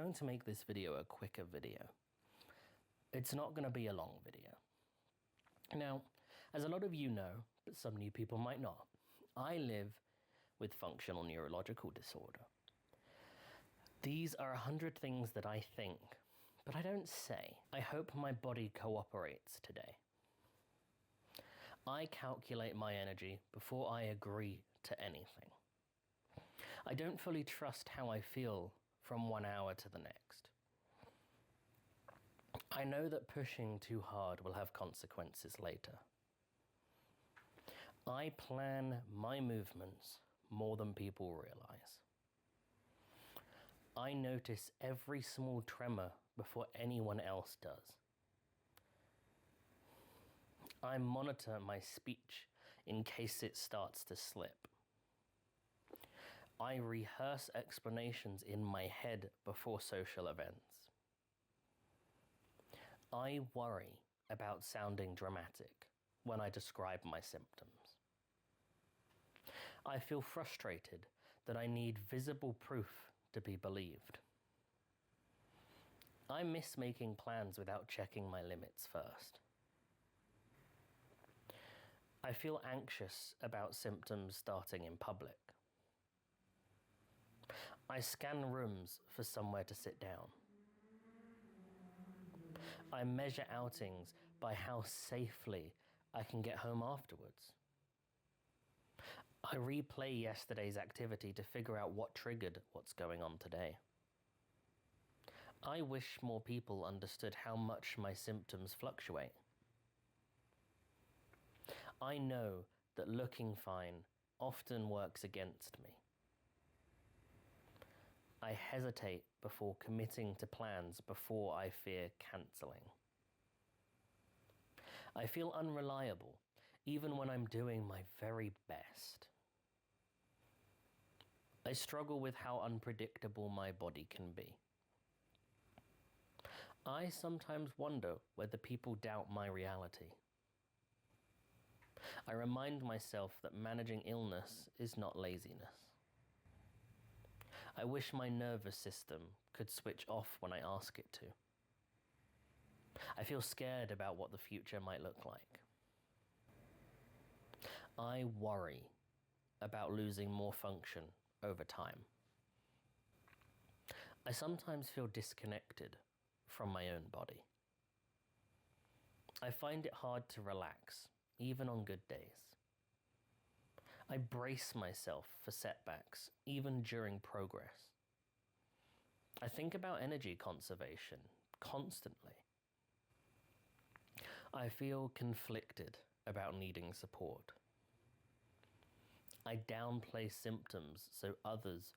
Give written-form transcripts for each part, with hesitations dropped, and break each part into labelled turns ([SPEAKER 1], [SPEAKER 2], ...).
[SPEAKER 1] going to make this video a quicker video. It's not going to be a long video. Now, as a lot of you know, but some new people might not, I live with functional neurological disorder. These are 100 things that I think, but I don't say. I hope my body cooperates today. I calculate my energy before I agree to anything. I don't fully trust how I feel from 1 hour to the next. I know that pushing too hard will have consequences later. I plan my movements more than people realize. I notice every small tremor before anyone else does. I monitor my speech in case it starts to slip. I rehearse explanations in my head before social events. I worry about sounding dramatic when I describe my symptoms. I feel frustrated that I need visible proof to be believed. I miss making plans without checking my limits first. I feel anxious about symptoms starting in public. I scan rooms for somewhere to sit down. I measure outings by how safely I can get home afterwards. I replay yesterday's activity to figure out what triggered what's going on today. I wish more people understood how much my symptoms fluctuate. I know that looking fine often works against me. I hesitate before committing to plans before I fear cancelling. I feel unreliable even when I'm doing my very best. I struggle with how unpredictable my body can be. I sometimes wonder whether people doubt my reality. I remind myself that managing illness is not laziness. I wish my nervous system could switch off when I ask it to. I feel scared about what the future might look like. I worry about losing more function over time. I sometimes feel disconnected from my own body. I find it hard to relax, even on good days. I brace myself for setbacks, even during progress. I think about energy conservation constantly. I feel conflicted about needing support. I downplay symptoms so others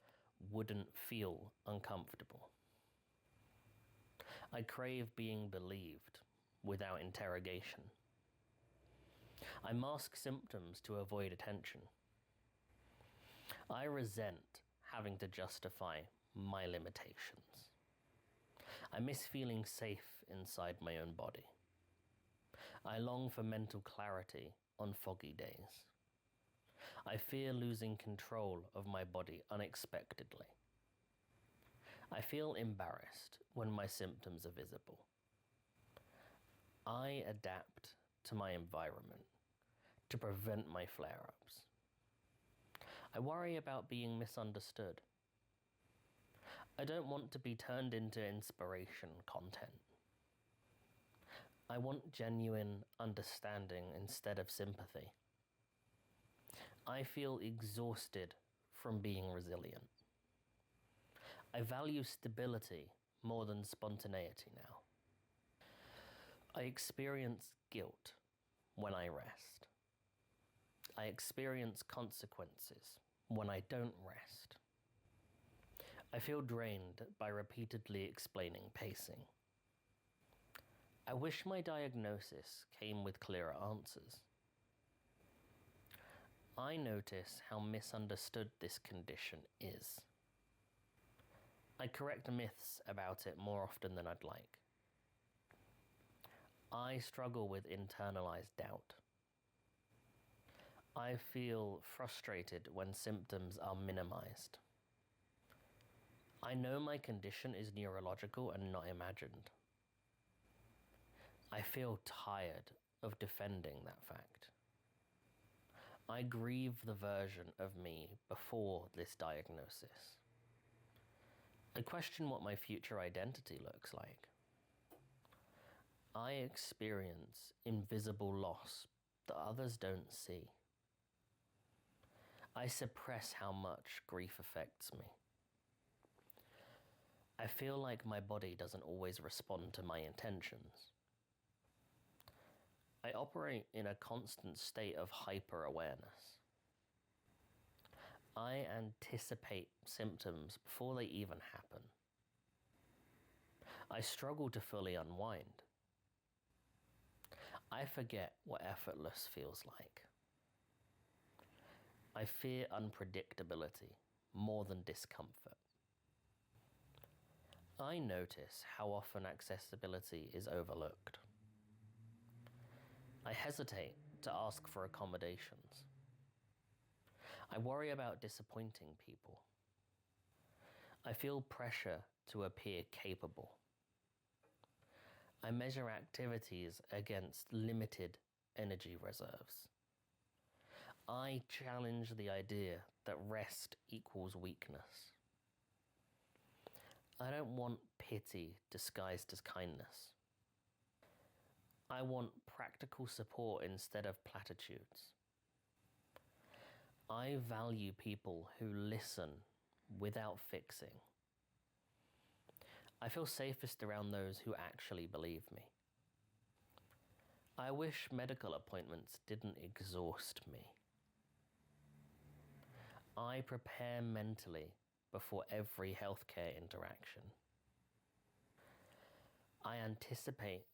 [SPEAKER 1] wouldn't feel uncomfortable. I crave being believed without interrogation. I mask symptoms to avoid attention. I resent having to justify my limitations. I miss feeling safe inside my own body. I long for mental clarity on foggy days. I fear losing control of my body unexpectedly. I feel embarrassed when my symptoms are visible. I adapt to my environment to prevent my flare-ups. I worry about being misunderstood. I don't want to be turned into inspiration content. I want genuine understanding instead of sympathy. I feel exhausted from being resilient. I value stability more than spontaneity now. I experience guilt when I rest. I experience consequences when I don't rest. I feel drained by repeatedly explaining pacing. I wish my diagnosis came with clearer answers. I notice how misunderstood this condition is. I correct myths about it more often than I'd like. I struggle with internalized doubt. I feel frustrated when symptoms are minimized. I know my condition is neurological and not imagined. I feel tired of defending that fact. I grieve the version of me before this diagnosis. I question what my future identity looks like. I experience invisible loss that others don't see. I suppress how much grief affects me. I feel like my body doesn't always respond to my intentions. I operate in a constant state of hyper-awareness. I anticipate symptoms before they even happen. I struggle to fully unwind. I forget what effortless feels like. I fear unpredictability more than discomfort. I notice how often accessibility is overlooked. I hesitate to ask for accommodations. I worry about disappointing people. I feel pressure to appear capable. I measure activities against limited energy reserves. I challenge the idea that rest equals weakness. I don't want pity disguised as kindness. I want practical support instead of platitudes. I value people who listen without fixing. I feel safest around those who actually believe me. I wish medical appointments didn't exhaust me. I prepare mentally before every healthcare interaction. I anticipate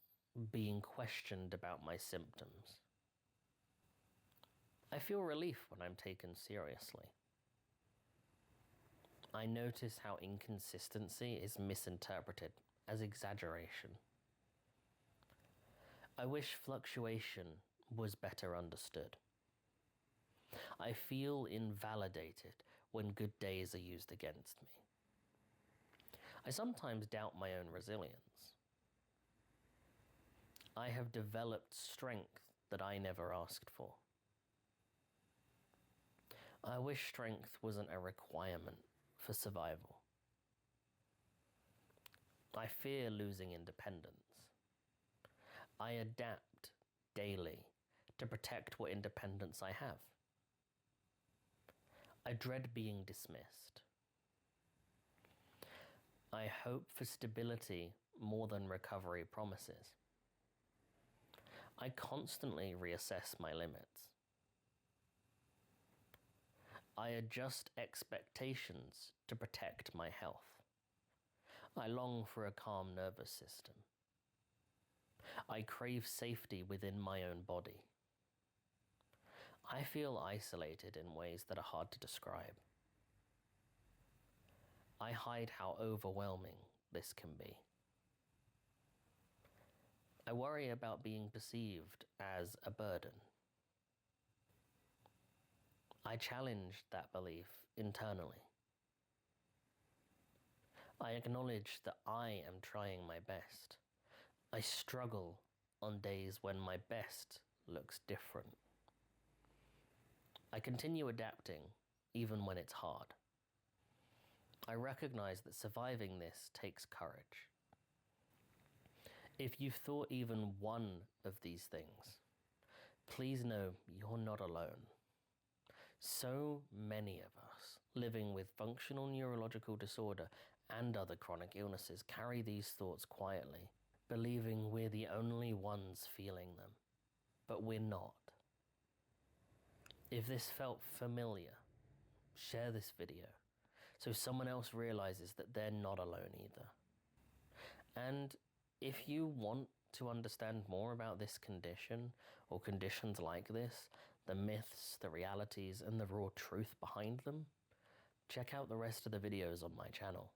[SPEAKER 1] being questioned about my symptoms. I feel relief when I'm taken seriously. I notice how inconsistency is misinterpreted as exaggeration. I wish fluctuation was better understood. I feel invalidated when good days are used against me. I sometimes doubt my own resilience. I have developed strength that I never asked for. I wish strength wasn't a requirement for survival. I fear losing independence. I adapt daily to protect what independence I have. I dread being dismissed. I hope for stability more than recovery promises. I constantly reassess my limits. I adjust expectations to protect my health. I long for a calm nervous system. I crave safety within my own body. I feel isolated in ways that are hard to describe. I hide how overwhelming this can be. I worry about being perceived as a burden. I challenge that belief internally. I acknowledge that I am trying my best. I struggle on days when my best looks different. I continue adapting even when it's hard. I recognize that surviving this takes courage. If you've thought even one of these things, please know you're not alone. So many of us living with functional neurological disorder and other chronic illnesses carry these thoughts quietly, believing we're the only ones feeling them, but we're not. If this felt familiar, share this video so someone else realizes that they're not alone either. And if you want to understand more about this condition or conditions like this, the myths, the realities, and the raw truth behind them, check out the rest of the videos on my channel.